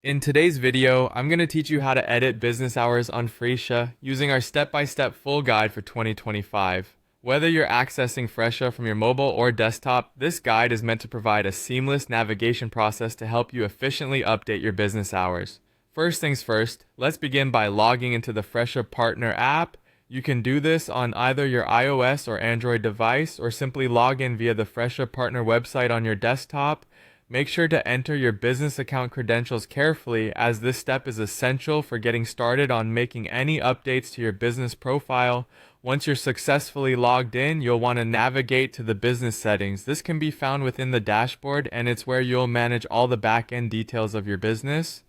In today's video, I'm going to teach you how to edit business hours on Fresha using our step-by-step full guide for 2025. Whether you're accessing Fresha from your mobile or desktop, this guide is meant to provide a seamless navigation process to help you efficiently update your business hours. First things first, let's begin by logging into the Fresha Partner app. You can do this on either your iOS or Android device, or simply log in via the Fresha Partner website on your desktop. Make sure to enter your business account credentials carefully, as this step is essential for getting started on making any updates to your business profile. Once you're successfully logged in, you'll want to navigate to the business settings. This can be found within the dashboard, and it's where you'll manage all the back-end details of your business.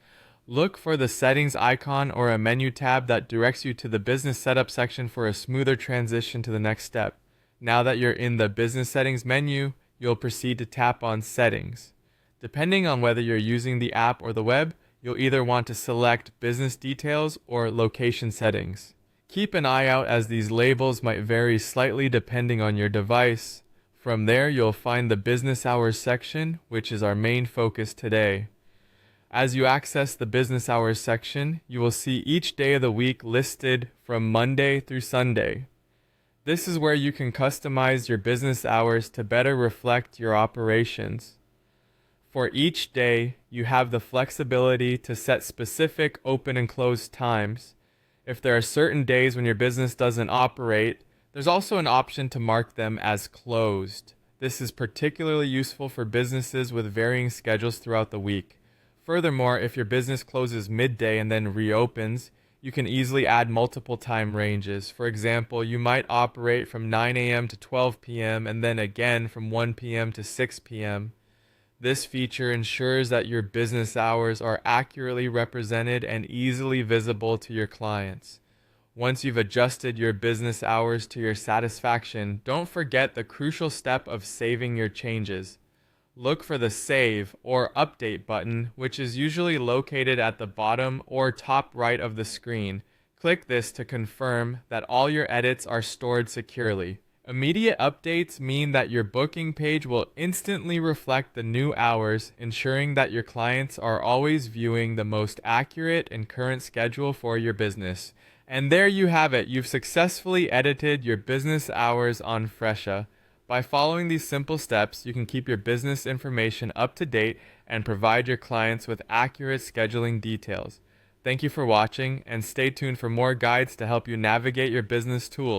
Look for the settings icon or a menu tab that directs you to the business setup section for a smoother transition to the next step. Now that you're in the business settings menu, you'll proceed to tap on settings. Depending on whether you're using the app or the web, you'll either want to select business details or location settings. Keep an eye out, as these labels might vary slightly depending on your device. From there, you'll find the business hours section, which is our main focus today. As you access the business hours section, you will see each day of the week listed from Monday through Sunday. This is where you can customize your business hours to better reflect your operations. For each day, you have the flexibility to set specific open and close times. If there are certain days when your business doesn't operate, there's also an option to mark them as closed. This is particularly useful for businesses with varying schedules throughout the week. Furthermore, if your business closes midday and then reopens, you can easily add multiple time ranges. For example, you might operate from 9 a.m. to 12 p.m. and then again from 1 p.m. to 6 p.m. This feature ensures that your business hours are accurately represented and easily visible to your clients. Once you've adjusted your business hours to your satisfaction, don't forget the crucial step of saving your changes. Look for the Save or Update button, which is usually located at the bottom or top right of the screen. Click this to confirm that all your edits are stored securely. Immediate updates mean that your booking page will instantly reflect the new hours, ensuring that your clients are always viewing the most accurate and current schedule for your business. And there you have it. You've successfully edited your business hours on Fresha. By following these simple steps, you can keep your business information up to date and provide your clients with accurate scheduling details. Thank you for watching, and stay tuned for more guides to help you navigate your business tools.